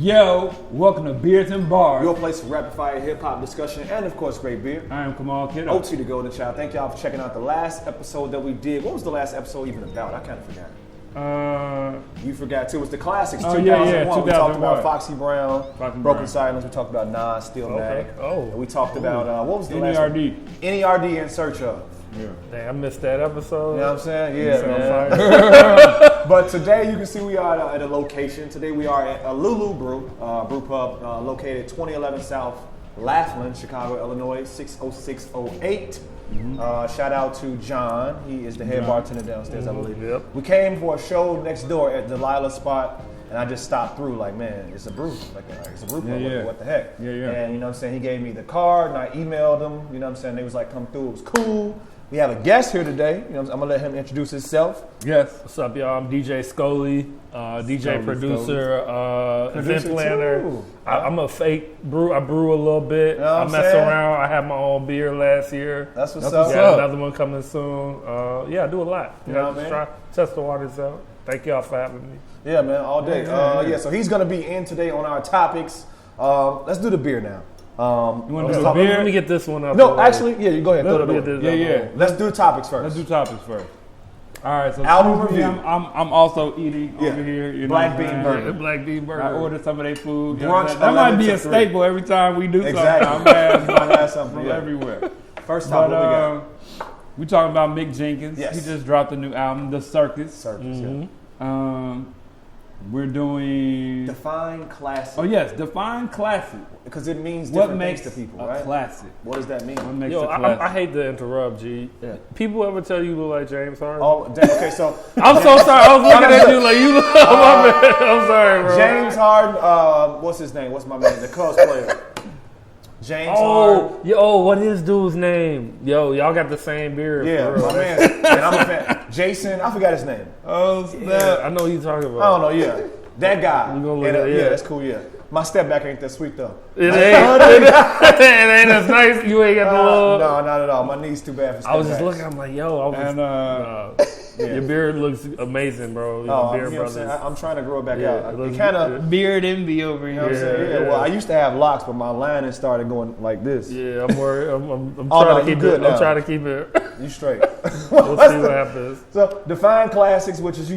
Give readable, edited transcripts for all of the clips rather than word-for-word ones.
Yo, welcome to Beers and Bars. Your place for rapid fire hip hop discussion and of course great beer. I am Kamal Kiddo. OT the Golden Child. Thank y'all for checking out the last episode that we did. What was the last episode even about? I kind of forgot. You forgot too. It was the classics. 2001. We talked about Foxy Brown, Broken Silence. We talked about Nas, Steel Mag. And we talked about what was the last one? NERD in Search Of. Yeah. Dang, I missed that episode. You know what I'm saying? Yeah, man. But today you can see we are at a location. Today we are at Alulu Brewpub, located 2011 South Laughlin, Chicago, Illinois, 60608. Shout out to John. He is the head bartender downstairs, I believe. Yep. We came for a show next door at Delilah spot. And I just stopped through like, man, it's a brew. It's a brew pub. What the heck? Yeah. And you know what I'm saying? He gave me the card and I emailed him. You know what I'm saying? They was like, come through. It was cool. We have a guest here today. You know, I'm gonna let him introduce himself. Yes. What's up, y'all? I'm DJ Scully, DJ producer, event planner. I'm a fake brew. I brew a little bit. You know I mess around. I had my own beer last year. That's what's up. Got another one coming soon. I do a lot. You know what I mean? Try test the waters out. Thank y'all for having me. Yeah, man, all day. So he's gonna be in today on our topics. Let's do the beer now. You want to do the beer? Let me get this one up. No, actually, you go ahead. Let's do topics first. Let's do topics first. All right, so album review. I'm also eating over here. You know Black bean burger. Yeah, black bean burger. I ordered some of their food. Brunch. That might be a staple every time we do something. I'm have something from everywhere. First time, what we got? We talking about Mick Jenkins. Yes. He just dropped a new album, The Circus. We're doing Define classic. Oh yes, define classic. Because it means different things to people, right? Classic. What does that mean? What makes Yo, a classic? I hate to interrupt, G. Yeah. People ever tell you look like James Harden? Oh, okay, so I'm so sorry. I was looking at you like you look. My bad. I'm sorry, bro. James Harden. What's his name? What's my man? The Cubs player. James Harden. Yo, what is dude's name? Yo, y'all got the same beard. Yeah, my man. And I'm a fan. Jason, I forgot his name. Oh snap! Yeah, I know who you're talking about. I don't know. Yeah, that guy. You gonna look at, yeah, that's cool. Yeah, my step back ain't that sweet though. It ain't. It ain't as nice. You ain't got the love. No, not at all. My knee's too bad for step I was just backs. looking. I'm like, yo. Your beard looks amazing, bro. Beard brothers. I'm trying to grow it back out. It kind of beard envy over here. You know what I'm saying? Yeah. Well, I used to have locks, but my line has started going like this. Yeah, I'm worried. I'm trying to keep it. I'm trying to keep it. You straight. We'll see what happens. So define classics, which is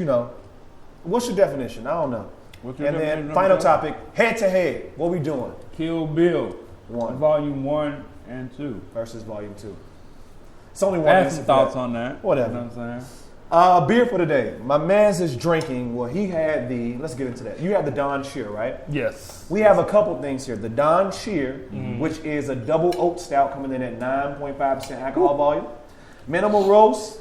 what's your definition? I don't know. And then final topic, head to head. What we doing? Kill Bill 1, Volume 1 and 2 versus Volume 2. It's only one. I have some thoughts on that. Whatever. You know what I'm saying? Beer for the day. My man's is drinking. Well, he had let's get into that. You have the Don Shear, right? Yes. We have a couple things here. The Don Shear, which is a double oat stout coming in at 9.5% alcohol volume. Minimal roast,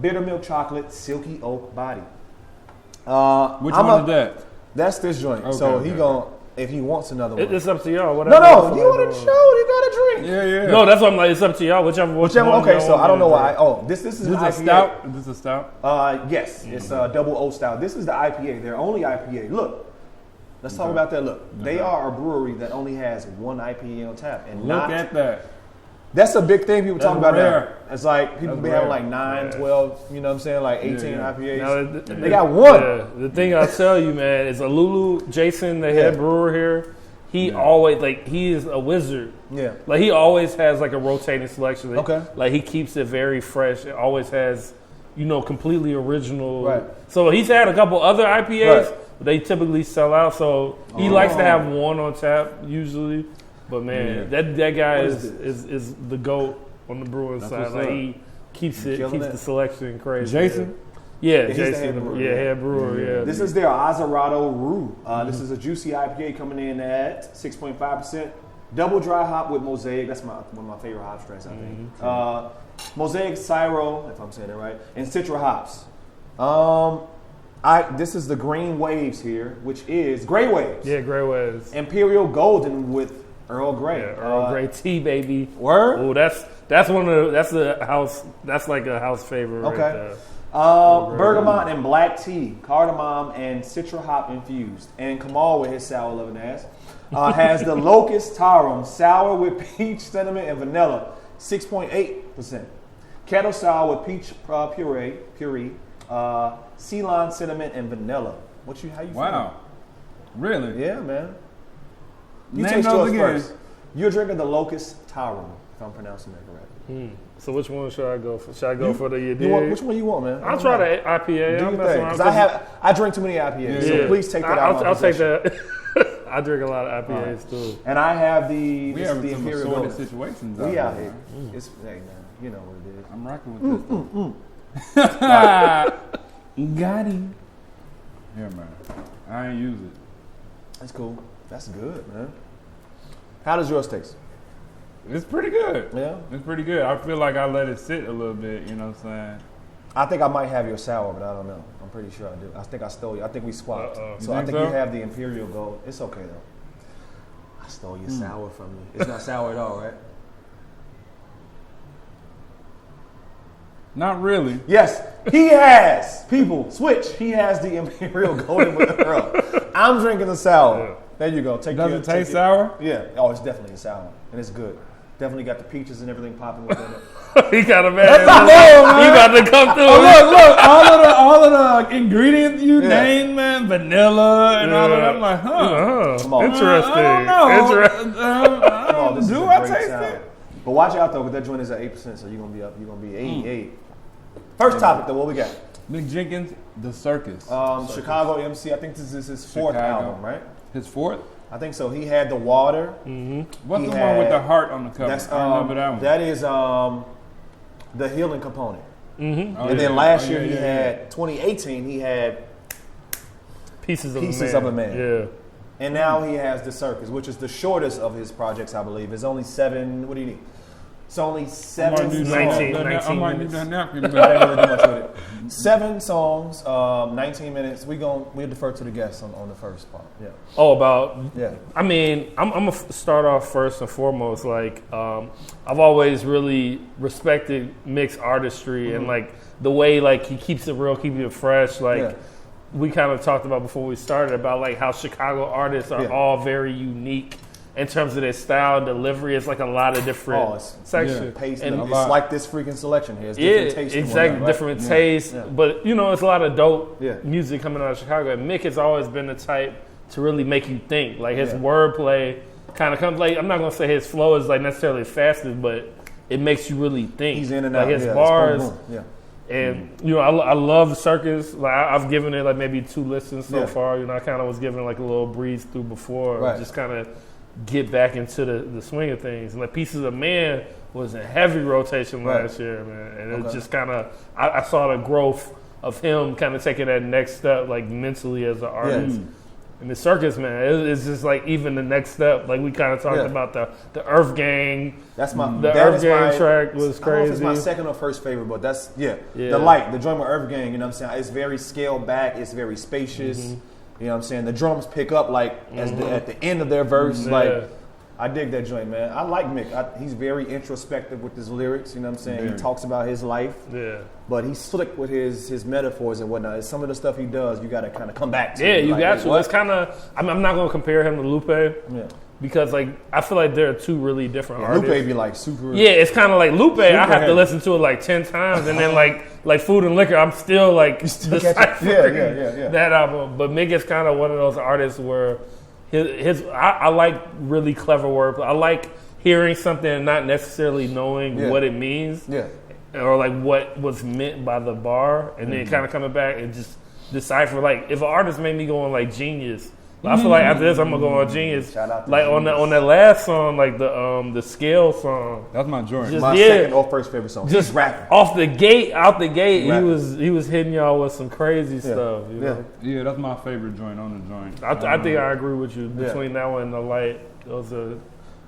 bitter milk chocolate, silky oak body. Which one is that? That's this joint. Okay, so he gonna, if he wants another one. It's up to y'all. No, you want to show? You got to drink. Yeah. No, that's what I'm like. It's up to y'all. Whichever one. Okay, so I don't know why. This is an a IPA. stout. Is this a stout? Yes, it's a double oat stout. This is the IPA. They're only IPA. Look, let's talk about that. Look, they are a brewery that only has one IPA on tap, and look at that. That's a big thing people talk about now. It's like people be having like 9, 12, you know what I'm saying, like 18 IPAs. No, they got one. Yeah. The thing I'll tell you, man, is Alulu, Jason, the head brewer here, he always, he is a wizard. Yeah. Like, he always has, a rotating selection. Okay. Like, he keeps it very fresh. It always has, completely original. Right. So, he's had a couple other IPAs, but they typically sell out. So, he likes to have one on tap, usually. But man, that guy is the GOAT on the brewing side. Like, he keeps the selection crazy. Jason? Yeah, he's Jason. Head brewer. Yeah. This is their Azarado Rue. This is a juicy IPA coming in at 6.5%. Double dry hop with Mosaic. That's one of my favorite hop strains, I think. Mosaic, Syro, if I'm saying it right, and Citra hops. This is the Green Waves here, which is Grey Waves. Yeah, Grey Waves. Imperial Golden with Earl Grey. Yeah, Earl Grey tea, baby. Word? Oh, that's a house favorite. Okay. Right there. Bergamot and black tea, cardamom and citra hop infused, and Kamal with his sour loving ass has the Locust Tarum sour with peach, cinnamon, and vanilla, 6.8%. Kettle sour with peach puree, Ceylon cinnamon and vanilla. How you Wow. Really? Yeah, man. You Name taste those yours again. first. You're drinking the Locust Tarum, if I'm pronouncing that correctly. So which one should I go for? Should I go for the Which one you want, man? I'll try the IPA. Do your I'm thing. messing around. 'Cause I drink too many IPAs, so please take that out of my I'll take possession. that. I drink a lot of IPAs too. And I have We the have some Imperial assorted Golden. situations. We out there. here. It's, hey, man, you know what it is. I'm rocking with this. Got him. Yeah, man. I ain't use it. That's cool. That's good, man. How does yours taste? It's pretty good. Yeah? It's pretty good. I feel like I let it sit a little bit, you know what I'm saying? I think I might have your sour, but I don't know. I'm pretty sure I do. I think I stole you. I think we swapped. So I think you have the Imperial Gold. It's okay, though. I stole your sour from you. It's not sour at all, right? Not really. Yes, he has. People, switch. He has the Imperial Golden with the Earl. I'm drinking the sour. Yeah. There you go. Does it taste sour? Yeah. Oh, it's definitely a sour, and it's good. Definitely got the peaches and everything popping within it. He got a man. That's a bowl, man. You got to come through. Oh, look, all of the ingredients you named, man, vanilla and all of that. I'm like, Come on. Interesting. I don't know. Interesting. Come on, this is Do a I great taste sour. it? But watch out though, because that joint is at 8%, so you're gonna be up. You're gonna be 88. First topic though, what we got? Mick Jenkins, The Circus. Chicago MC. I think this is his fourth album, right? His fourth? I think so. He had The Water. What's He the one with had- the heart on the cover? That's I remember that one. That is the Healing Component. Oh, And then last year he had 2018. He had Pieces of a Man. Yeah. And now he has The Circus, which is the shortest of his projects, I believe. It's only 7. What do you need? It's only 7 songs. 19 I might need minutes. that napkin. I didn't really do much with it. 7 songs, 19 minutes. We'll defer to the guests on the first part. Yeah. Oh, about. Yeah. I mean, I'm gonna start off first and foremost. Like, I've always really respected Mick's artistry and like the way like he keeps it real, keeping it fresh. Like we kind of talked about before we started about like how Chicago artists are all very unique in terms of their style and delivery. It's like a lot of different sections. Pace, And it's like this freaking selection here. It's different taste and exactly, whatnot, right? different taste. But you know, it's a lot of dope Yeah. music coming out of Chicago. And Mick has always been the type to really make you think. Like his wordplay kind of comes. Like I'm not gonna say his flow is like necessarily fastest, but it makes you really think. He's in and like out. his It's bars. boom, boom. Yeah. And you know, I love Circus. Like I've given it like maybe 2 listens so Yeah. far. You know, I kind of was giving it like a little breeze through before, Right. just kind of get back into the swing of things. And like Pieces of Man was in heavy rotation last year, man. And it just kind of I saw the growth of him kind of taking that next step, like mentally as an artist. And the Circus, man, it's just like even the next step. Like we kind of talked about the Earth Gang. That's my the Earth Gang track was I don't know if crazy. it's my second or first favorite, but that's the light, the drum of Earth Gang. You know what I'm saying? It's very scaled back. It's very spacious. You know what I'm saying? The drums pick up like at the end of their verse. Like I dig that joint, man. I like Mick. He's very introspective with his lyrics. You know what I'm saying? He talks about his life. Yeah. But he's slick with his metaphors and whatnot. Some of the stuff he does, you got to kind of come back to. Yeah, you like, got wait, to. what? It's kind of. I'm not going to compare him to Lupe. Because like I feel like there are 2 really different artists. Lupe be like super. Yeah, it's kind of like Lupe. I have heavy. to listen to it like 10 times, and then like Food and Liquor, I'm still like deciphering that album. But Mick is kind of one of those artists where I like really clever wordplay. I like hearing something and not necessarily knowing what it means. Yeah. Or like what was meant by the bar, and then kind of coming back and just decipher. Like if an artist made me go on like Genius, I feel like after this I'm gonna go on Genius. Shout out to like Genius. on that last song, like the scale song. That's my joint. Just- My yeah. second or first favorite song. Just He's rapping. out the gate, Rapping. he was hitting y'all with some crazy stuff. You know? Yeah, that's my favorite joint on the joint. I think I agree with you between that one and the light. Those are.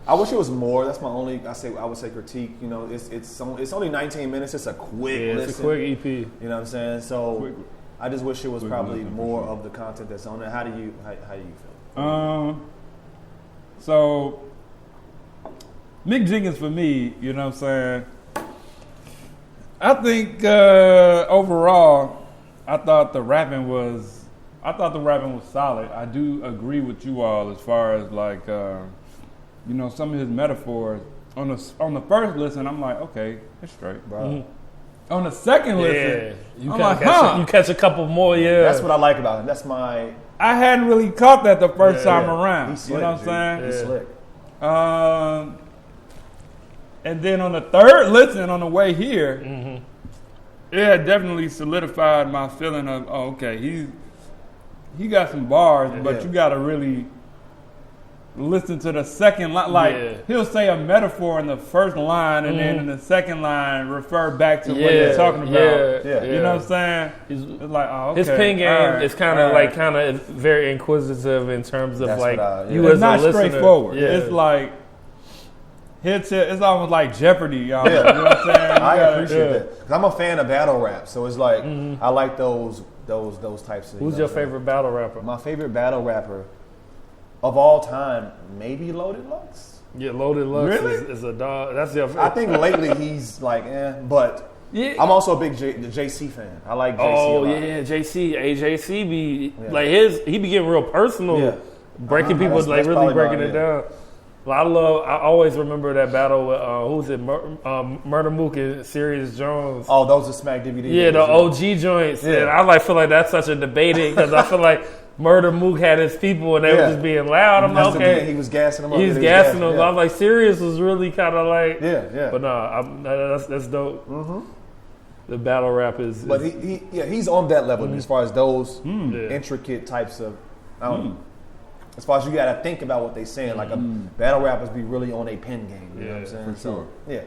I wish it was more. That's my only. I would say critique. You know, it's only 19 minutes. It's a quick listen. It's a quick EP. You know what I'm saying? So Quick- I just wish it was probably listen, for more sure. of the content that's on there. How do you feel? So Mick Jenkins for me, you know what I'm saying? I think overall, I thought the rapping was solid. I do agree with you all as far as like, you know, some of his metaphors. On the first listen, I'm like, okay, it's straight, bro. On the second listen, You I'm kinda like, you catch a couple more. Yeah, That's what I like about him. That's my. I hadn't really caught that the first time yeah. around. He's slick, You know what I'm saying? He's slick. And then on the third listen on the way here, it had definitely solidified my feeling of, oh, okay, he got some bars, but you got to really listen to the second line. Like, he'll say a metaphor in the first line, and then in the second line refer back to what he's talking about. You know what I'm saying? It's like, oh, okay. His pen game is kind of very inquisitive in terms of That's like you it's as not a listener. straightforward. Yeah. It's like it's almost like Jeopardy, y'all. You know what I'm saying? I appreciate that. 'Cause I'm a fan of battle rap, so it's like I like those types of. Who's your favorite battle rapper? My favorite battle rapper of all time, maybe Loaded Lux. Yeah, Loaded Lux Really? is a dog. That's your favorite. I think lately he's like, but I'm also a big JC fan. I like JC a lot. JC. AJC be like he be getting real personal, breaking people that's really probably breaking it down. Well, I always remember that battle with who's it? Murder Mook and Sirius Jones. Oh, those are Smack DVD. Yeah, the OG joints. And I feel like that's such a debating because I feel like Murder Mook had his people and they were just being loud. I'm like, okay. He was gassing them up. He was gassing them. I was like, Sirius was really kind of like, But no, that's dope. The battle rap is. But he's on that level as far as those intricate types of. I don't know. As far as you got to think about what they saying, like battle rappers be really on a pen game. You know what I'm saying? For sure. Yeah.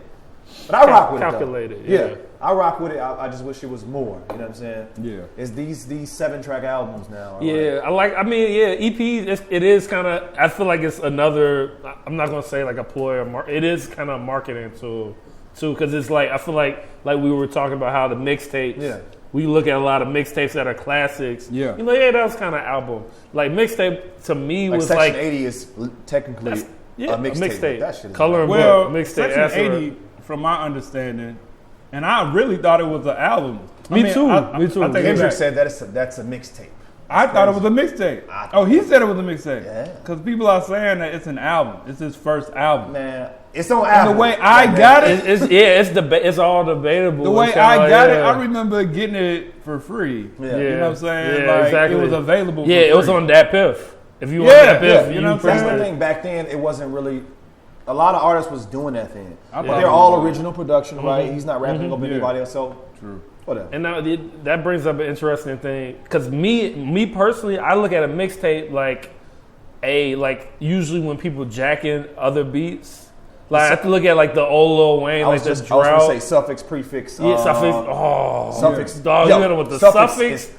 But I rock with calculated, it. Calculated. I rock with it. I just wish it was more. You know what I'm saying? Yeah. It's these 7-track albums now. EPs, it is kind of, I feel like it's another, I'm not going to say like a ploy or it is kind of a marketing tool too, because it's like, I feel like we were talking about how the mixtapes, we look at a lot of mixtapes that are classics. Yeah. You're like, that was kind of album. Like mixtape to me was Section like 80 is technically a mixtape. That shit is Color and Book, mixtape. Section 80, from my understanding, and I really thought it was an album. Me too. Kendrick said that's a mixtape. I thought it was a mixtape. Oh, he said it was a mixtape. Yeah. Because people are saying that it's an album. It's his first album. Man, it's on album. And the way I got it, it's all debatable. The way I got it, I remember getting it for free. Yeah. You know what I'm saying? Yeah, like, exactly. it was available for free. it was on Dat Piff. If you want Dat Piff, you know what I'm That's saying? the thing. Back then, it wasn't really. A lot of artists was doing that thing. thought But it they're was all good. original production, right? He's not rapping over anybody else, so True. whatever. And now that brings up an interesting thing because me personally, I look at a mixtape like usually when people jacking other beats. Like I have to look at like the old Lil Wayne, I was the going drought. to say suffix, prefix. Suffix. Suffix. Dog, Yo, you know what the suffix suffix? is-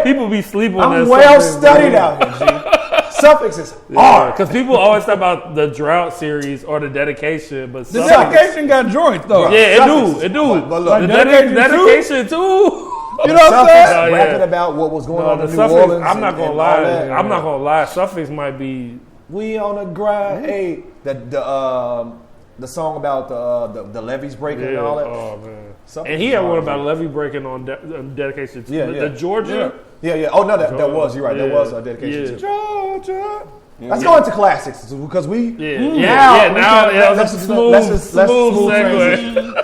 People be sleeping on that. I'm well suffix, studied bro. out here, G. Suffix is hard. Because people always talk about the drought series or the dedication, but The suffix, dedication got joints, though. yeah, Suffix. it do. But look, The dedication dedication too. You know what I'm Suffix saying? rapping about what was going on The in New suffix, Orleans. I'm not gonna and all lie. that. I'm not gonna lie. Suffix might be. We on the grind. Hey, the song about the levees breaking and all that. Oh man. Suffix And he is had one hard, about man. levee breaking on dedication. Yeah, The Georgia. Yeah. Oh no, that was. You're right. That was a dedication Yeah. to Georgia. Let's go into classics because we Now that's a smooth smooth segue. transition.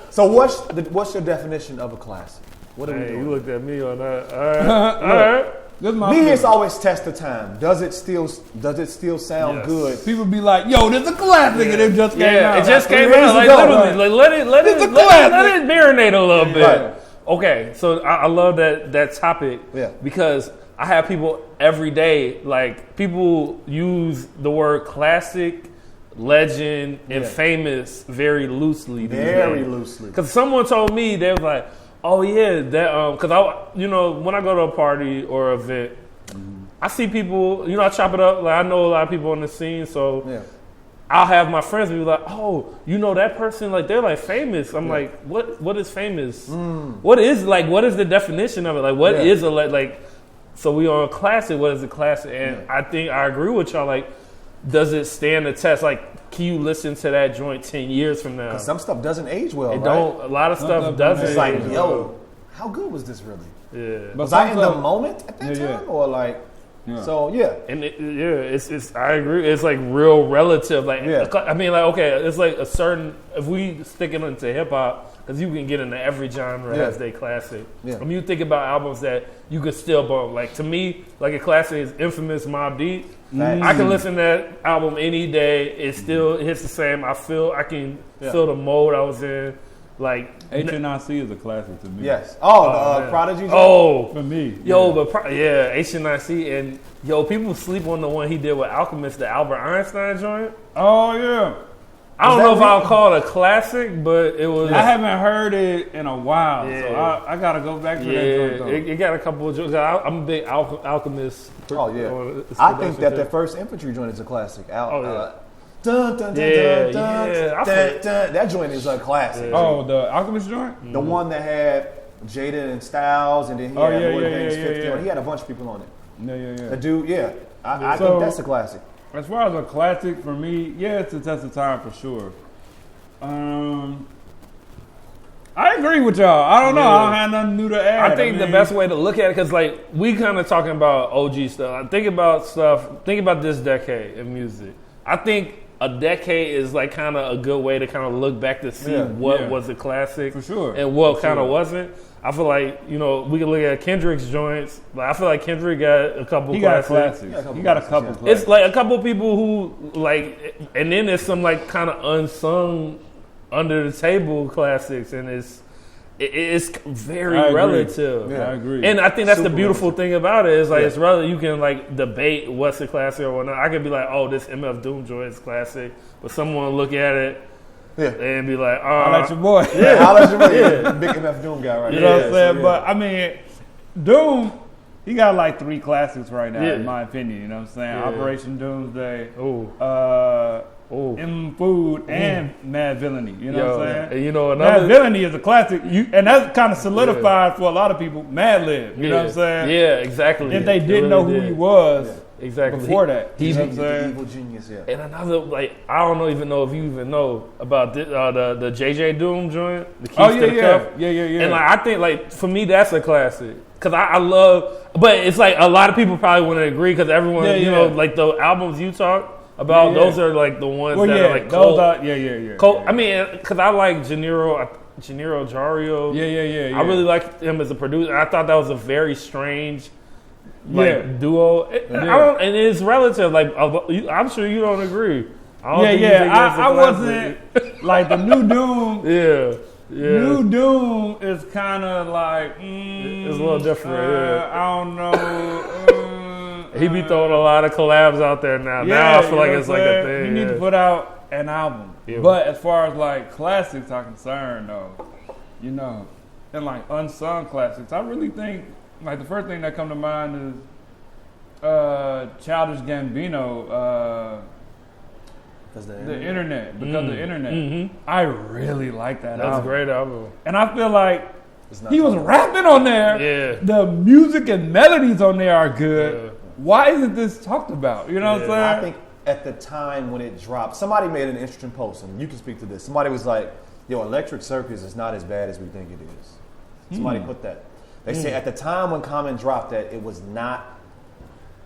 So what's your definition of a classic? What are we Hey, doing? you looked at me on that. All right. This is my Me, feeling. it's always test the time. Does it still sound Yes. good? People be like, yo, this is a classic, and it just came out. Yeah, it just came Years out. Like ago, literally, like let It's a it classic. marinate a little bit. Right. Okay, so I love that topic. Yeah. Because I have people every day. Like people use the word classic, legend, and famous very loosely. Very loosely. Because someone told me they was like, "Oh yeah, that." Because when I go to a party or event, I see people. I chop it up. Like I know a lot of people on the scene, so I'll have my friends be like, "Oh, you know that person? Like they're like famous." I'm like, "What is famous? What is the definition of it? Like what is a like?" So we on a classic. What is a classic? And I think I agree with y'all. Like, does it stand the test? Like, can you listen to that joint 10 years from now? Some stuff doesn't age well. It Right? don't. A lot of stuff doesn't. It's like, age yo, well. how good was this really? Yeah. But Was I in the sometimes- moment at that Yeah, time, or like? Yeah. So yeah. And it's. I agree. It's like real relative. Like, I mean, like, okay, it's like a certain. If we stick it into hip hop, because you can get into every genre as they classic. Yeah. I mean, you think about albums that you could still bump. Like to me, like a classic is Infamous Mobb Deep. I can listen to that album any day. It still hits the same. I can feel the mode I was in. Like HNIC is a classic to me. Yes. Oh, the Prodigy. For me. HNIC and people sleep on the one he did with Alchemist, the Albert Einstein joint. Oh yeah. I don't know if I'll call it a classic, but it was. I haven't heard it in a while, so I gotta go back to that joint. It got a couple of jokes. I'm a big Alchemist. Oh yeah. I think that the first Infantry joint is a classic. Dun, dun, dun, dun, dun, dun, dun. That joint is a classic. Oh, the Alchemist joint? The one that had Jaden and Styles, and then he had Lloyd Banks 50 on it. He had a bunch of people on it. Yeah. The dude, I think that's a classic. As far as a classic for me, it's a test of time for sure. I agree with y'all. I don't know. I don't have nothing new to add. I think the best way to look at it, because like we kind of talking about OG stuff. Think about this decade in music. I think a decade is like kind of a good way to kind of look back to see what was a classic for sure, and what kind of wasn't. I feel like we can look at Kendrick's joints. Like I feel like Kendrick got a couple. He classics. got classics. He got a couple. Classics. It's like a couple people who like, and then there's some like kind of unsung, under the table classics, and it's very relative. Yeah, I agree. And I think that's the beautiful thing about it is like it's relative. You can like debate what's a classic or whatnot. I could be like, oh, this MF Doom joint is classic, but someone look at it and be like, I'll let your boy. I'll let your boy. Big MF Doom guy, right? You know what I'm saying? But I mean, Doom, he got like 3 classics right now, in my opinion. You know what I'm saying? Operation Doomsday. M Food and Mad Villainy, you know what I'm saying? And you know, Mad Villainy is a classic, and that's kind of solidified for a lot of people. Mad Lib, you know what I'm saying? Yeah, exactly. If they didn't know who he was, exactly before that, he's an evil genius. And another, like, I don't even know if you even know about the JJ Doom joint, the Keys to the Cuff. Yeah. And like, I think like for me that's a classic. Cause I love, but it's like a lot of people probably wouldn't agree because everyone, you know, like the albums you talk about, those are like the ones that are like cold. Cold. I mean, because I like Gennaro Jario. Yeah. I really like him as a producer. I thought that was a very strange duo. And it's relative. Like I'm sure you don't agree. I wasn't like the new Doom. Yeah. New Doom is kind of like it's a little different. I don't know. He be throwing a lot of collabs out there now. Now I feel like it's like a thing. You need to put out an album. Yeah. But as far as like classics are concerned, though, you know, and like unsung classics, I really think like the first thing that come to mind is Childish Gambino. The internet, because of the internet. I really like that album. That's a great album. And I feel like he was rapping on there. Yeah. The music and melodies on there are good. Yeah. Why isn't this talked about? You know what I'm saying? I think at the time when it dropped, somebody made an interesting post, and you can speak to this. Somebody was like, yo, Electric Circus is not as bad as we think it is. Somebody put that. They say at the time when Common dropped that, it was not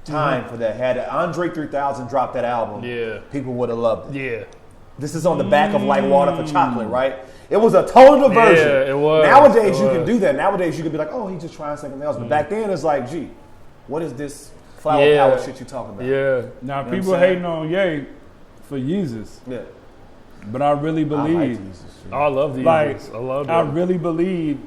time for that. Had Andre 3000 dropped that album, people would have loved it. Yeah. This is on the back of Like Water for Chocolate, right? It was a total diversion. Yeah, it was. Nowadays you can do that. Nowadays you can be like, oh, he's just trying something else. But back then it's like, gee, what is this flower power shit you talking about? Yeah. Now you people hating on Ye for Yeezus. Yeah. But I really believe I love these. Like, I love them. I really believe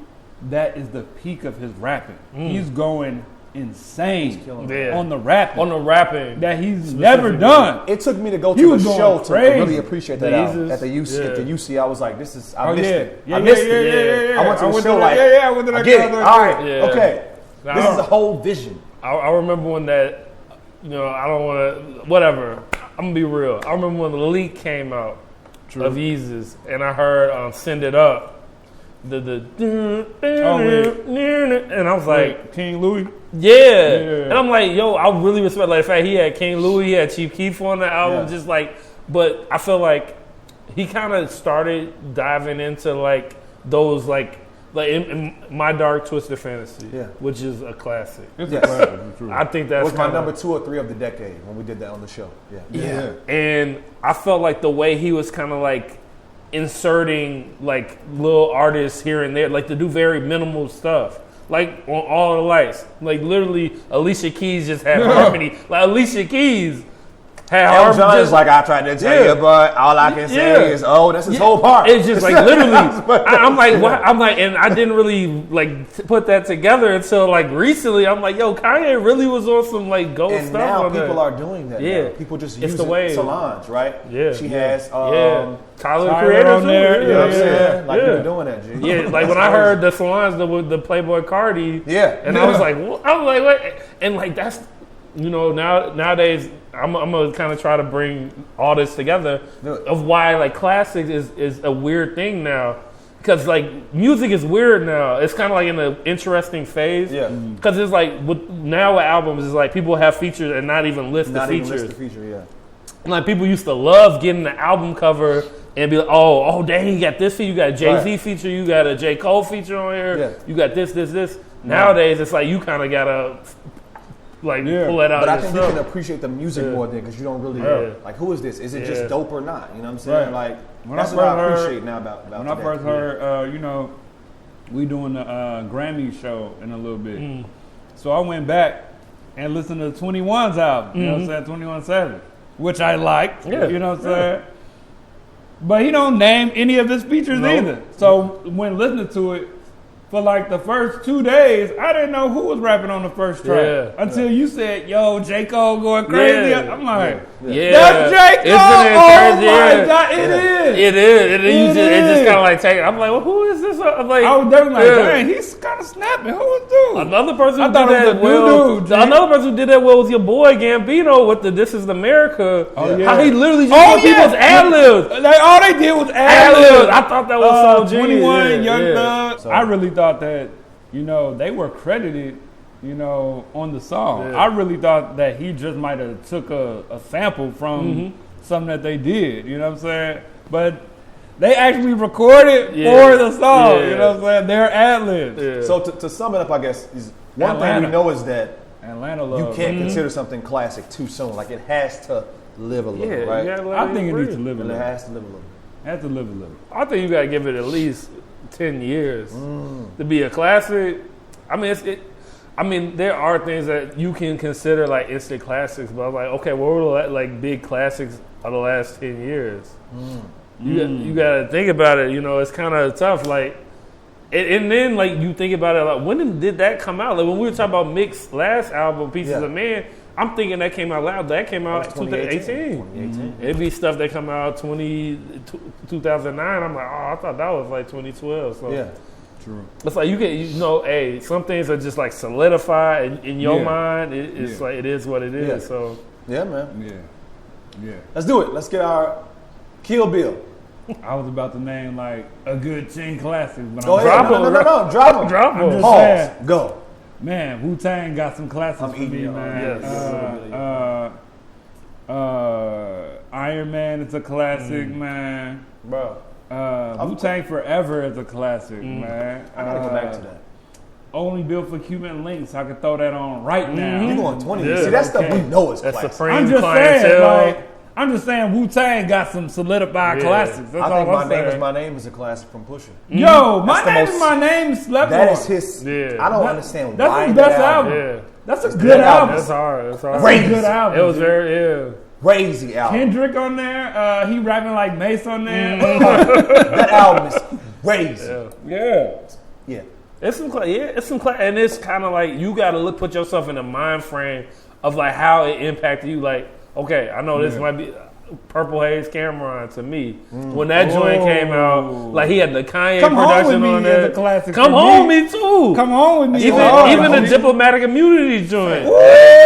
that is the peak of his rapping. He's going insane on the rapping. That he's never done. It took me to go to a show to really appreciate that album. At the UC, I was like, this is, I missed it. I missed it. I went to the show like, I went to that. I get it. All right. Okay. This is a whole vision. I remember when that, you know, I don't want to, whatever. I'm going to be real. I remember when the leak came out of Yeezus, and I heard Send It Up. And I was like, King Louis? Yeah. And I'm like, yo, I really respect like the fact he had King Louis, he had Chief Keef on the album, just like, but I feel like he kind of started diving into like those like in My Dark Twisted Fantasy, which is a classic. It's a classic. I think that's was my number 2 or 3 of the decade when we did that on the show. Yeah. And I felt like the way he was kind of like inserting like little artists here and there, like to do very minimal stuff. Like on All the Lights, like literally Alicia Keys just had harmony. Like Alicia Keys had harmony. John is like, I tried to tell you, but all I can say is, that's his whole part. It's just like literally. I'm like, what? I'm like, and I didn't really like put that together until like recently. I'm like, yo, Kanye really was on some like gold and stuff. Now on people that. are doing that. Yeah, now. People just it's use the way. Solange, right? Yeah, she has Tyler the Creator on there. You know what I'm saying? Like they're doing that, G. Yeah, like when I heard the Solange, the Playboy Cardi, and I was like, what? I was like, what? And like that's, nowadays I'm gonna kind of try to bring all this together of why like classics is a weird thing now. Because like music is weird now. It's kind of like in an interesting phase. Yeah. Because it's like now with albums, it's like people have features and not even list the features. Even list the feature, yeah. And like people used to love getting the album cover and be like, oh dang, you got this feature, you got a Jay-Z feature, you got a J. Cole feature on here, you got this. Nowadays, it's like you kind of gotta like pull that out. But I yourself. think you can appreciate the music more than because you don't really like who is this? Is it just dope or not? You know what I'm saying? Like that's what I appreciate now about when I first heard, we doing the Grammy show in a little bit, so I went back and listened to 21's album. You know what I'm saying? 21 Savage, which I liked. You know what I'm saying? But he don't name any of his features either. So when listening to it, for like the first 2 days, I didn't know who was rapping on the first track until you said, "Yo, J. Cole going crazy." I'm like, "That's J. Cole!" Oh my God, it is. It is. It just kind of like take. I'm like, well, who is this? I'm like, I was definitely like, dang, he's kind of snapping. Who is dude? Another person who did that well. Another person who did that well was your boy Gambino with the "This Is America." Oh yeah, how he literally just people's ad libs. All they did was ad libs. I thought that was so genius. 21 Young Thug. I really thought that, they were credited, on the song. I really thought that he just might have took a sample from something that they did, you know what I'm saying? But they actually recorded for the song, you know what I'm saying? They're ad-libs. Yeah. So to sum it up, I guess, is one thing we know is that you can't consider something classic too soon. Like it has to live a little, right? I think it needs to live a little. It has to live a little. It has to live a little. I think you got to give it at least 10 years to be a classic. I mean, there are things that you can consider like instant classics, but I'm like, okay, what were the like big classics of the last 10 years? You got to think about it. It's kind of tough. Like, and then like you think about it, like when did that come out? Like when we were talking about Mick's last album, Pieces of Man. I'm thinking that came out loud. That came out 2018. It'd be stuff that come out 2009. I'm like, I thought that was like 2012. So yeah, true. It's like you get, some things are just like solidified in your mind. It's like it is what it is. Yeah. So yeah, man. Yeah. Let's do it. Let's get our Kill Bill. I was about to name like a good 10 classics, but Go ahead. No, drop them. I'm just Pause. saying. Go. Man, Wu-Tang got some classics for me, man. Iron Man is a classic, man. Bro. Wu-Tang Forever is a classic, man. I gotta go back to that. Only Built for Cuban Links. I could throw that on right now. You going 20? See, that stuff we know is classic. Supreme Clientele. I'm just saying Wu-Tang got some solidified classics. That's I think all I'm saying. My Name is a classic from Pusha. Yo, My Name is My Name slept on. That is his. I don't understand why. That's his best album. Yeah. That's a good album. That's hard. That's a good album. It was very crazy album. Kendrick on there. He rapping like Mace on there. That album is crazy. Yeah. It's some and it's kind of like you got to put yourself in the mind frame of like how it impacted you. Like, okay, I know this might be Purple Haze Cameron to me. When that joint came out, like he had the Kanye production on there. Come Home With Me too. Come Home With Me. Even the Diplomatic Immunity joint.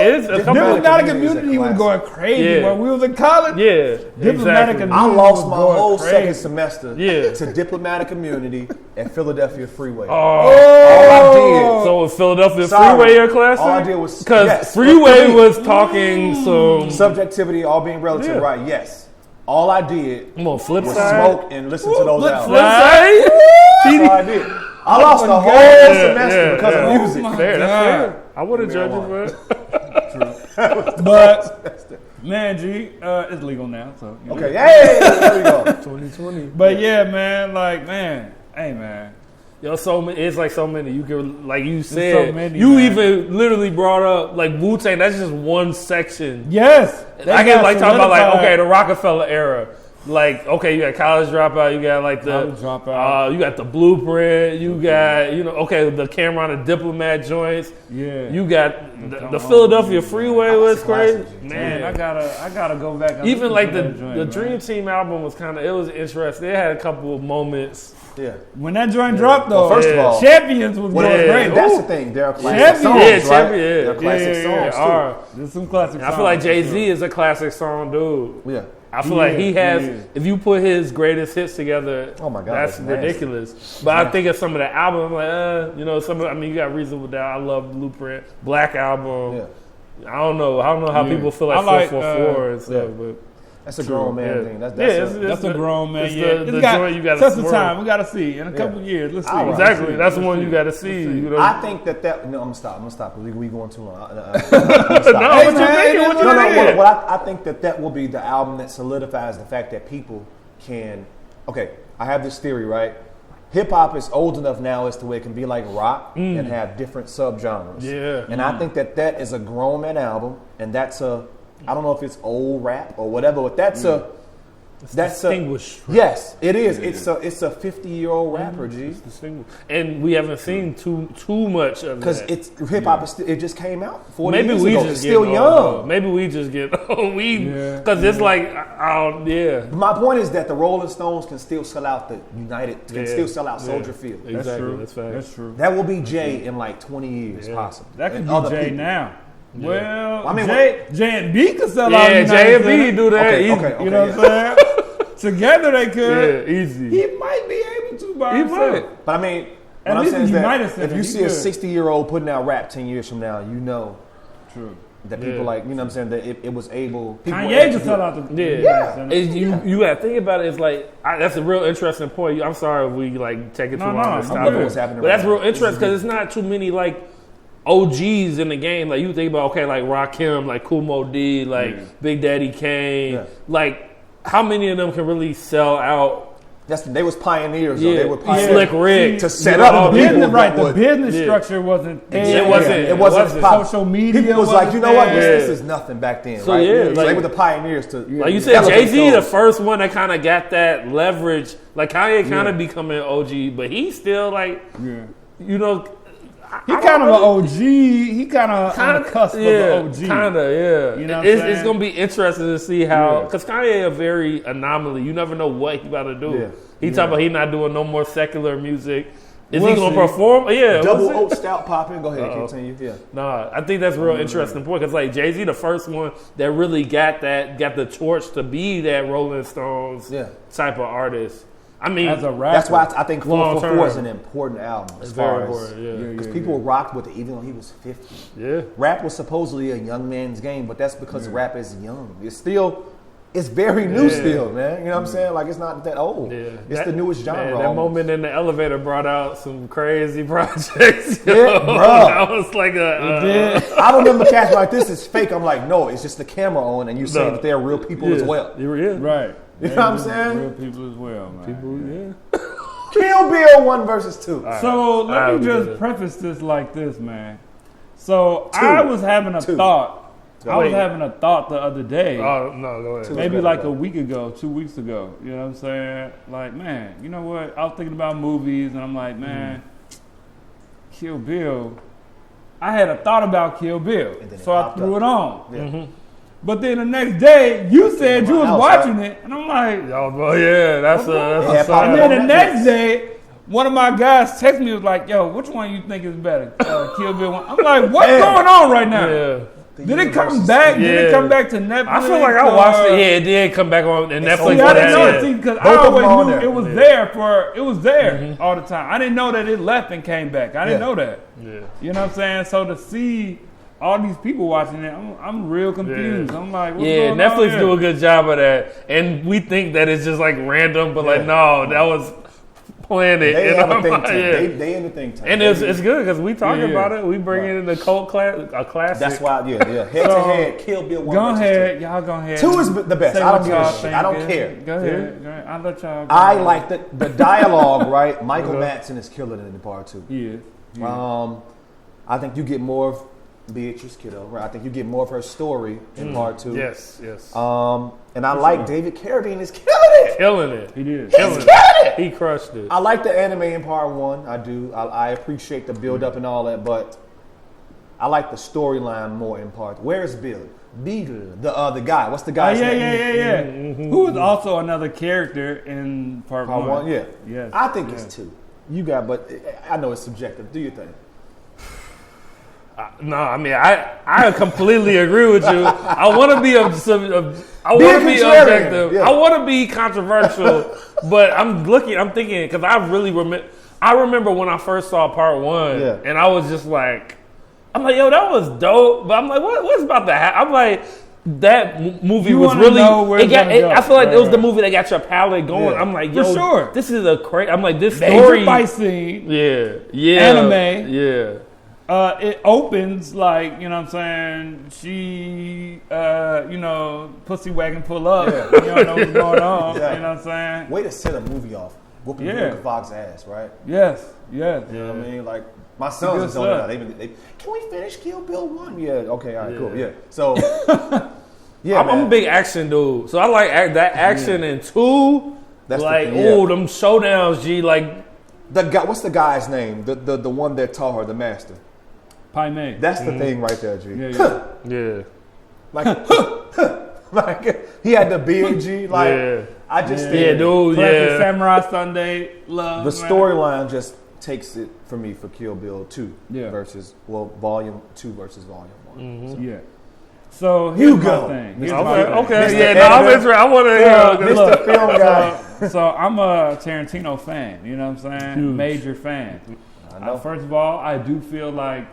Diplomatic Immunity was going crazy when we was in college. Yeah, Diplomatic Immunity. I lost my whole second semester to Diplomatic Immunity at Philadelphia Freeway. All I did. So was Philadelphia Freeway your classic? All I did was because Freeway was talking some subjectivity, all being relative, right? Yes. All I did was smoke and listen to those albums. That's all I did. I lost the whole semester because of music. Fair, that's fair. I would have judged you for it. But Man, G, it's legal now. So Okay, hey, there we go. 2020. But yeah, man, like, man, hey, man. Yo, it's like so many. You can, like you said, so many, you man. even literally brought up like Wu-Tang. That's just one section. Yes. I can like talk about like, okay, the Rockefeller era. Like, okay, you got College Dropout, you got like the College Dropout. you got the Blueprint, you got, you know, okay, the Cameron and Diplomat joints. Yeah. You got the Philadelphia Freeway was crazy. Man, Yeah. I gotta go back. And Even listen like to the that joint, the man. Dream Team album was kind of, it was interesting. It had a couple of moments. Yeah. When that joint dropped, though, Well, first of all, Champions was Well, going Yeah. great. that's Ooh. the thing. They're classic Champion. songs, Yeah, right? Champion, yeah. They're classic Yeah, songs too. There's some classic I songs. feel like for Jay-Z sure. is a classic song dude. Yeah. I feel like he has, is. if you put his greatest hits together, Oh my God, that's that's nasty. ridiculous. But I think of some of the albums, like, you know, some of, I mean, you got Reasonable Doubt. I love Blueprint, Black Album. Yeah. I don't know how Yeah. people feel like I like, 444 and stuff, yeah. but That's a grown man yeah. thing. That's That's a grown man. It's Yeah, the It's got joint you gotta such a swerve. time. We gotta see in a couple years. Let's see. All right. Exactly, that's the Let's one see. you got to see. You know, I think that no, I'm gonna stop. We going too long. I'm gonna no, stop. what you thinking? What you No, thinking? well, I think that will be the album that solidifies the fact that people can. Okay, I have this theory, right? Hip hop is old enough now as to where it can be like rock and have different subgenres. Yeah. And I think that is a grown man album, and that's I don't know if it's old rap or whatever, but that's distinguished. Yes, it is. It's a 50-year-old rapper, G. It's distinguished. And we haven't seen too much of Because that. it's hip hop. It just came out 40 Maybe years we ago. just It's still get young. old. Maybe we just get old. Because it's like, yeah. My point is that the Rolling Stones can still sell out the United, can Yeah. still sell out Yeah. Soldier Field. That's Exactly, true. that's fact. That's true. That will be Jay in like 20 years, Yeah. possibly. That could And be other Jay people. now. Well, I mean, J and B could sell out. Yeah, United J and B Center. do that. Okay, easy. okay. You know what I'm saying? Together they could. Yeah, easy. He might be able to by He himself. might. But I mean, At what I'm least saying is the that United if Center, you he see a good. 60-year-old putting out rap 10 years from now, you know True. that people Yeah. like, you know what I'm saying, that it was able. People were Kanye able just to- sell out the Yeah. United Center. You got to think about it. It's like that's a real interesting point. I'm sorry if we like take it too No, long. no, to I'm stop good. it. What's happening But that's right real now. interesting because it's not too many like OGs in the game. Like you think about like Rakim, like Kool Moe D, like Big Daddy Kane. Yeah. Like how many of them can really sell out? They was pioneers. Though. Yeah, They were pioneers. Slick Rick to set you up know, the business, people right? that The would- business Yeah. structure wasn't there. It wasn't. It wasn't wasn't. pop. Social media. People was like, you know what? Yeah. This is nothing back then, So, right? yeah, So they like- were the pioneers to. Like you said, elevate Jay-Z, the those. first one that kind of got that leverage. Like Kanye kind of becoming OG, but he's still like, Yeah. you know, He kind of an OG. He kind of on the cusp yeah, of an OG. kind of, yeah. You know what I'm it's saying? gonna be interesting to see how, Yeah. because Kanye a very anomaly. You never know what he about to do. Yeah. He talking about he not doing no more secular music. Is We'll he gonna see. perform? Yeah, Double we'll see. oat stout popping. Go ahead, continue. Yeah. Nah, I think that's a real interesting point because like Jay-Z, the first one that really got the torch to be that Rolling Stones Yeah. type of artist. I mean, As a rapper. That's why I think Long 444 is term. an important album as it's very far as important. Yeah. because people rocked with it even though he was 50. Yeah. Rap was supposedly a young man's game, but that's because rap is young. It's very new Yeah. still, man. You know what I'm saying? Like it's not that old. Yeah. It's the newest genre. Man, that almost. moment in the elevator brought out some crazy projects. yo. Yeah, bruh. That was like I remember cats like this is fake. I'm like, no, it's just the camera on, and you say No. that they're real people as well. You yeah. Right. You know what I'm saying? Real people as well, man. People, yeah. Kill Bill 1 versus 2. So let Alright, me we just did it. preface this like this, man. So I was having a thought. I was Wait. having a thought the other day. Oh no, go ahead. Maybe like a week ago, 2 weeks ago. You know what I'm saying? Like, man, you know what? I was thinking about movies, and I'm like, man, Kill Bill. I had a thought about Kill Bill, And then it so I popped threw up. it on. Yeah. But then the next day, you said you was house, watching right? it, and I'm like, Y'all, well, yeah, that's Yeah, a pop sign. and up. then the on next Netflix. day, one of my guys texted me was like, "Yo, which one you think is better, Kill Bill 1?" I'm like, "What's Damn. going on right now? Yeah. Did it come back? Did it Yeah. come back to Netflix? I feel like I watched it. Yeah, it did come back on and Netflix. See, I for didn't that, know yeah. it because I Both of them always on knew there. it was Yeah. there it was there all the time. I didn't know that it left and came back. I didn't Yeah. know that. Yeah. You know what I'm saying? So to see all these people watching it, I'm real confused. Yeah. I'm like, what's Yeah, going Netflix on do here? a good job of that, and we think that it's just like random, but like no, that was planet. They and have a I'm think like, tank. They in the think tank. And it's good because we talking Yeah, yeah. about it. We bring it in the cult a classic. That's why, yeah. Head to head, Kill Bill 1 Go versus ahead, y'all go ahead. 2. 2 is the best. Say I don't what give a y'all shit. I don't thinking. care. Go ahead. Go ahead. I'll let y'all go I ahead. like the dialogue, right? Michael Madsen is killing it in part 2. Yeah. I think you get more of Beatrice Kiddo, right? I think you get more of her story in part 2. Yes. And I like David Carradine is killing it. Killing it. He did. Killing it. He crushed it. I like the anime in part 1. I do. I appreciate the build up and all that, but I like the storyline more in part. Where's Bill? Beetle, the guy. What's the guy's name? Yeah. Who is also another character in part 1. Yeah. Yes. I think it's 2. You got, but I know it's subjective. Do you think? No, I mean I completely agree with you. I want to be objective. I want to be controversial, but I'm thinking because I remember when I first saw part 1, and I was just like, I'm like, yo, that was dope. But I'm like, what's about to happen? I'm like, that movie was really. I feel like it was the movie that got your palate going. I'm like, yo, for sure. This is a crazy. I'm like, this Major story. fight scene. Yeah. Anime. Yeah. It opens like, you know what I'm saying, she, pussy wagon pull up. You don't know what's going on. Exactly. You know what I'm saying? Way to set a movie off. Whooping Vivica Fox's ass, right? Yes. You know what I mean? Like, my sons don't know. They, can we finish Kill Bill 1? Yeah, okay, all right, cool. Yeah. So, I'm a big action dude. So I like that action in 2. That's like, them showdowns, G. Like, the guy, what's the guy's name? The one that taught her, the master. Pai Mei. That's the thing right there, G. Yeah. Like he had the beard, G. Like I just think, dude. Classic Samurai Sunday love. The storyline just takes it for me for Kill Bill 2 versus Volume 2 versus Volume 1. So here's my thing. Okay. I'm interested. I want to hear Mr. Film Guy. So I'm a Tarantino fan. You know what I'm saying? Huge. Major fan. First of all, I do feel like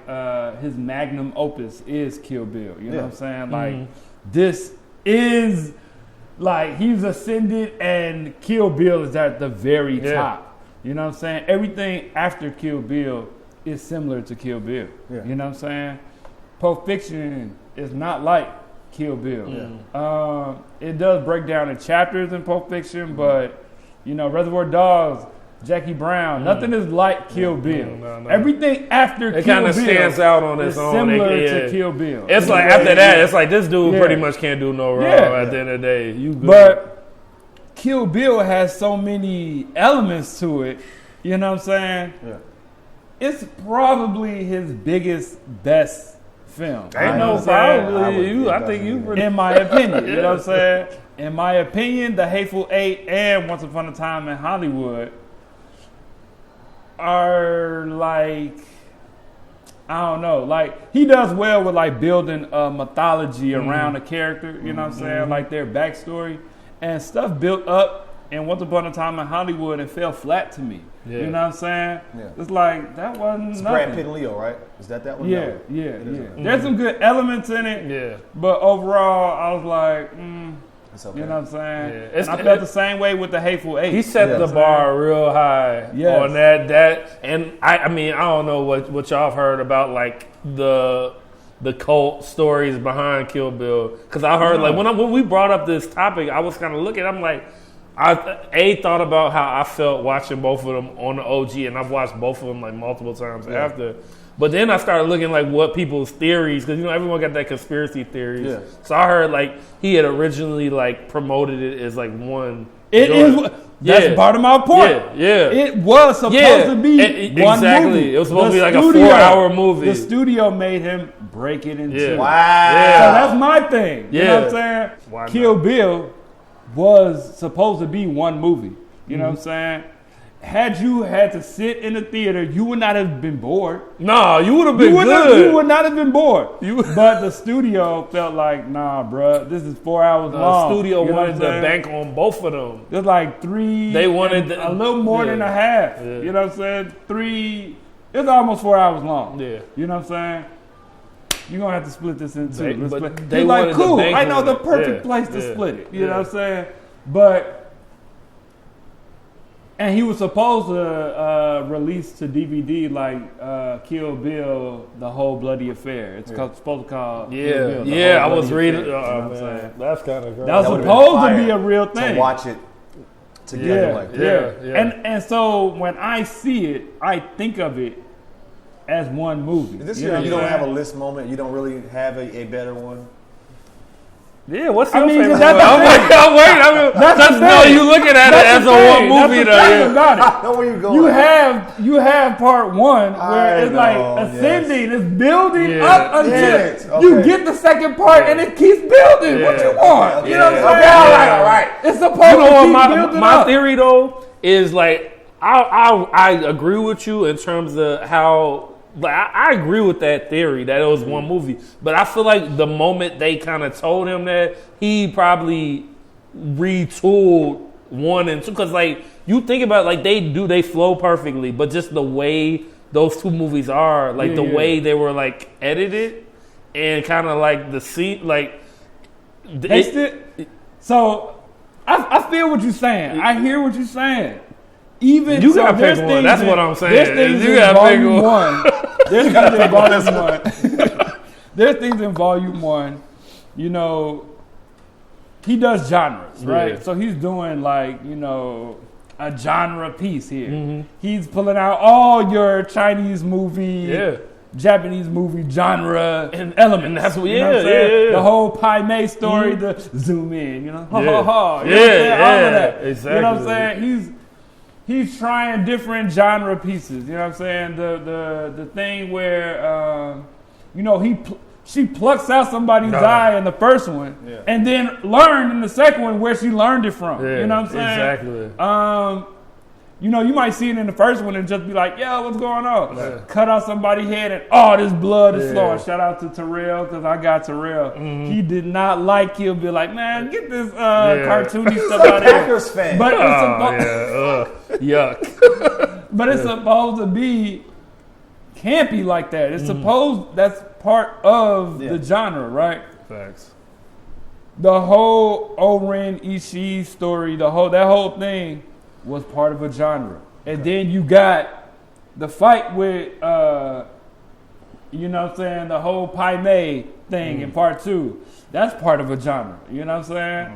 his magnum opus is Kill Bill. You know what I'm saying? Like this is like he's ascended and Kill Bill is at the very top. You know what I'm saying? Everything after Kill Bill is similar to Kill Bill. Yeah. You know what I'm saying? Pulp Fiction is not like Kill Bill. It does break down in chapters in Pulp Fiction, but Reservoir Dogs, Jackie Brown, nothing is like Kill Bill. No. Everything after Kill Bill kind of stands out on its own. Similar to Kill Bill. It's like after that, it's like this dude pretty much can't do no wrong at the end of the day. You good. But Kill Bill has so many elements to it. You know what I'm saying? Yeah. It's probably his best film. Ain't no probably. I think you. In my opinion, you know what I'm saying? In my opinion, The Hateful Eight and Once Upon a Time in Hollywood are like, I don't know, like he does well with like building a mythology around a character, you know what I'm saying? Like their backstory and stuff built up in Once Upon a Time in Hollywood and fell flat to me. Yeah. You know what I'm saying? Yeah. It's like that wasn't nothing. Brad Pitt and Leo, right? Is that one? Yeah. There's some good elements in it. Yeah. But overall, I was like, okay. You know what I'm saying? Yeah. And I felt the same way with The Hateful Eight. He set the bar real high on that. And I mean, I don't know what y'all have heard about like the cult stories behind Kill Bill. Because I heard like when we brought up this topic, I was kind of looking. I'm like, I thought about how I felt watching both of them on the OG, and I've watched both of them like multiple times after. But then I started looking like what people's theories, because everyone got that conspiracy theories. Yeah. So I heard like he had originally like promoted it as like one. That's part of my point. Yeah. It was supposed to be one movie. It was supposed to be like a 4-hour movie. The studio made him break it in two. Wow. Yeah. So that's my thing. You know what I'm saying? Kill Bill was supposed to be one movie. You know what I'm saying? Had you had to sit in the theater, you would not have been bored. No, you would have been good. You would not have been bored. But the studio felt like, nah, bruh, this is 4 hours long. The studio wanted to bank on both of them. There's like 3. They wanted a little more than a half. Yeah. You know what I'm saying? 3. It's almost 4 hours long. Yeah. You know what I'm saying? You're going to have to split this in two. They like, cool, I know the perfect place to split it. You know what I'm saying? But And he was supposed to release to DVD like Kill Bill, The Whole Bloody Affair. It's supposed to call Kill Bill, The Whole I was Bloody reading. Affair, Oh, man. That's kind of great. That was supposed to be a real thing. To watch it together like that. Yeah. And so when I see it, I think of it as one movie. This year you don't have a list moment. You don't really have a better one. Yeah, what's your mean, favorite? that's I'm the thing. waiting. That's Just the know thing. you looking at That's it as the a thing. one movie. That's the thing Though. about I know where you're going. You have part one where I it's know, like ascending, it's building up until Yeah, you okay. get the second part and it keeps building. What you want? Okay, You know what I'm saying? okay, all right. It's supposed You know to what keep my building my up. theory though is like I agree with you in terms of how like I agree with that theory that it was one movie, but I feel like the moment they kind of told him that, he probably retooled 1 and 2 because like you think about it, like they flow perfectly, but just the way those two movies are, like the way they were like edited and kind of like the scene like So I feel what you're saying. I hear what you're saying. Even You so, gotta there's pick one. things That's in- what I'm saying. There's things You in gotta pick volume one. There's things in volume one. There's things in volume one. You know, he does genres, right? Yeah. So he's doing like a genre piece here. He's pulling out all your Chinese movie, Japanese movie genre and elements. And that's what, You know what I'm yeah. saying? The whole Pai Mei story, the zoom in, Yeah. You know what I'm saying? All of that. Exactly. You know what I'm saying? He's trying different genre pieces. You know what I'm saying? The thing where she plucks out somebody's eye in the first one, and then learned in the second one where she learned it from. Yeah, You know what I'm saying? exactly. You might see it in the first one and just be like, yo, what's going on? Cut off somebody's head and, this blood is flowing. Shout out to Terrell, because I got Terrell. He did not like Kill Bill. Like, man, get this cartoony stuff out of here. Packers fan. But Yuck. but it's supposed to be campy like that. It's supposed, that's part of the genre, right? Facts. The whole Oren Ishii story, that whole thing was part of a genre. And then you got the fight with, you know what I'm saying, the whole Pai Mei thing in part 2. That's part of a genre. You know what I'm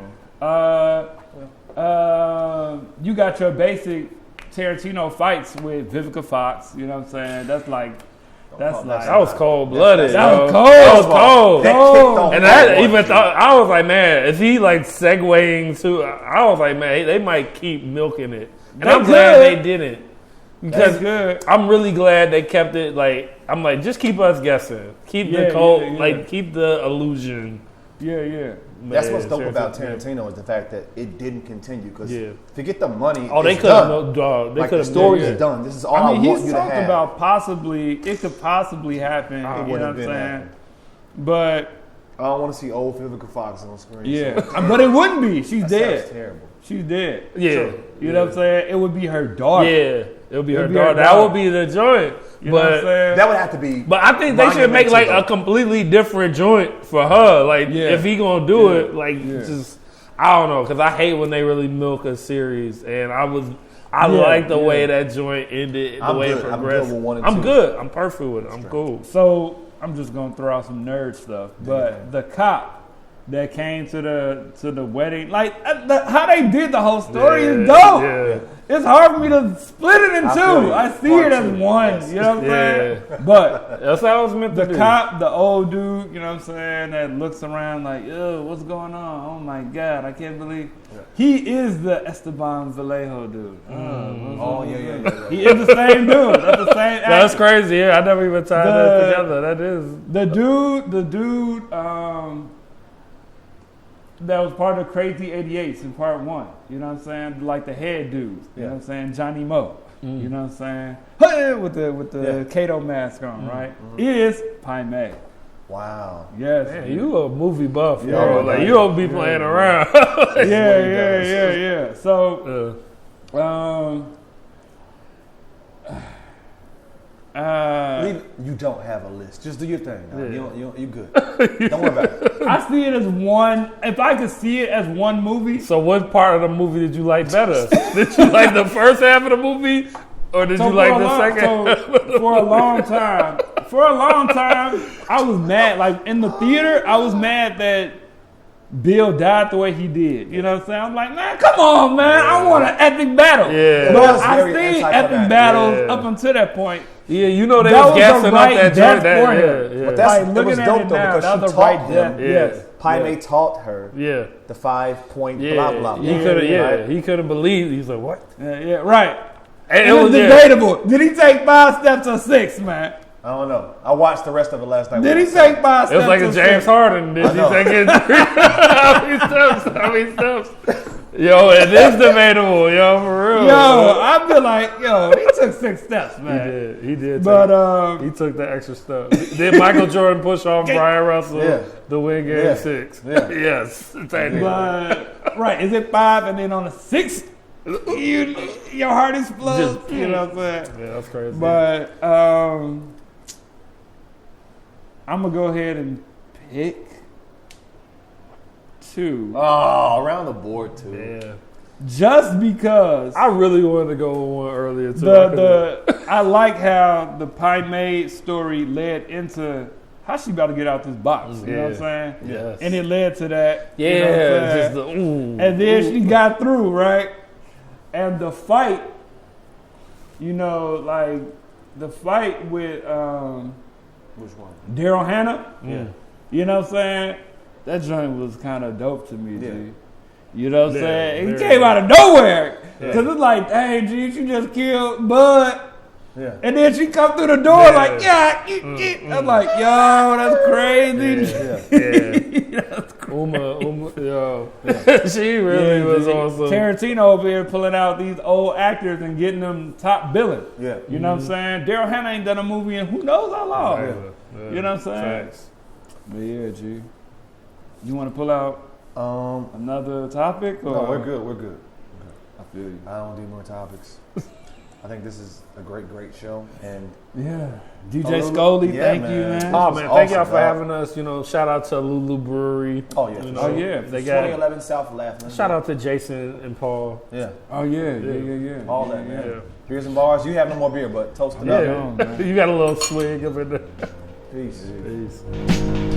saying? You got your basic Tarantino fights with Vivica Fox. You know what I'm saying? That was cold blooded. That was cold. cold. And I even thought, I was like, man, is he like segueing to? I was like, man, they might keep milking it, and I'm glad they didn't, because good. I'm really glad they kept it. Like, I'm like, just keep us guessing, keep the cold, like keep the illusion. Yeah. That's what's dope about Tarantino is the fact that it didn't continue. Because forget the money. Oh, they it's could done. have. Dog, they Like could the have. story's done. This is all I, mean, want he's you to talked have. about it could possibly happen. You know what I'm saying? But I don't want to see old Vivica Fox on screen. yeah, but it wouldn't be. She's That dead. sounds terrible. She's dead. Yeah, You know what I'm saying? It would be her daughter. Yeah, it'll be her It'll be her daughter. That daughter. would be the joint. You know what I'm But saying? That would have to be. But I think they should make like a completely different joint for her. Like if he gonna do it, like just I don't know, because I hate when they really milk a series, and I like the way that joint ended, the way it progressed. I'm good with 1 and 2. I'm good. I'm perfect with it. I'm cool. So I'm just gonna throw out some nerd stuff, but the cop that came to the wedding, like how they did the whole story is dope. Yeah. It's hard for me to split it in I two. feel you. I see Part it as 2, one. yes. You know what I'm saying? Yeah. But That's how it was meant to the be. cop, the old dude, you know what I'm saying, that looks around like, yo, what's going on? Oh my God, I can't believe. He is the Esteban Vallejo dude. Oh, yeah. He is the same dude. That's the same actor. That's crazy. Yeah, I never even tied that together. That is The dude that was part of Crazy 88s in part 1. You know what I'm saying? Like the head dudes. You know what I'm saying? Johnny Moe. You know what I'm saying? Hey, with the Kato mask on, right? Is Pai Mei. Wow. Yes. man, you a movie buff, Yeah, bro. yeah, Like you don't be playing around. Yeah. So, You don't have a list. Just do your thing. Yeah. You good. Don't worry about it. I see it as one. If I could see it as one movie, So what part of the movie did you like better? Did you like the first half of the movie, or did you like the second? So for a long time, I was mad. Like in the theater, I was mad that Bill died the way he did. You know what I'm saying? I'm like, man, come on, man. I want an epic battle. Yeah. But That's I very seen anticlimactic. epic battles Yeah. up until that point. Yeah, you know they That was was gassing the up right that death joint. for him. Yeah, But that's Like, it looking was at dope it though now, because that she was the taught right him. death. Yeah. Yes. Pai Yeah. Mei taught her yeah, the 5-point yeah. blah blah blah. He could have, yeah, Right? he couldn't believe. He's like, what? Yeah, right. And It was yeah. debatable. Did he take 5 steps or 6, man? I don't know. I watched the rest of it last night. Did he take 5 steps? It was like or a James 6? Harden. Did I he know. take it? How many steps? Yo, it is debatable, yo, for real. Yo, I feel like, he took 6 steps, He man. did. He did. But he took the extra step. Did Michael Jordan push off Brian Russell Yeah. to win Game Yeah. 6? Yeah. Yes. Technically. but right, is it 5 and then on the 6th, your heart explodes? Just- You know what I'm saying? Yeah, that's crazy. But I'm gonna go ahead and pick 2, Oh, around the board too. yeah. just because I really wanted to go with one earlier too. I like how the Pai Mei story led into how she about to get out this box. You know what I'm saying? Yes. And it led to that. Yeah, you know what I'm just saying? the And then she got through, right? And the fight, like the fight with Which one? Daryl Hannah, Yeah. you know what I'm saying? That joint was kind of dope to me, Yeah. G. You know what I'm Yeah, saying? It very came dope. out of nowhere. Yeah. Because it's like, dang, G, you just killed Bud. Yeah. And then she come through the door Yeah. like, I'm like, yo, that's crazy. Yeah. That's crazy. Uma, yo. She really was G. awesome. Tarantino over here pulling out these old actors and getting them top billing. Yeah. You know what I'm saying? Daryl Hannah ain't done a movie in who knows how long. Yeah. You know what I'm saying? Facts. But yeah, G. You want to pull out another topic? Or? No, we're good. We're good. I feel you. I don't do more topics. I think this is a great show. And Yeah. DJ Alulu. Scully, Yeah, thank man. you, man. Oh was man, thank awesome, y'all for dog. having us. You know, shout out to Alulu Brewery. oh yeah, You for know, Oh, yeah. they got. 2011 South Laughlin. Shout out to Jason and Paul. Yeah. Oh, yeah. All that, man. Yeah. Beers and bars. You have no more beer, but toast it Yeah, up. on, man. you got a little swig up in there. Peace. Peace.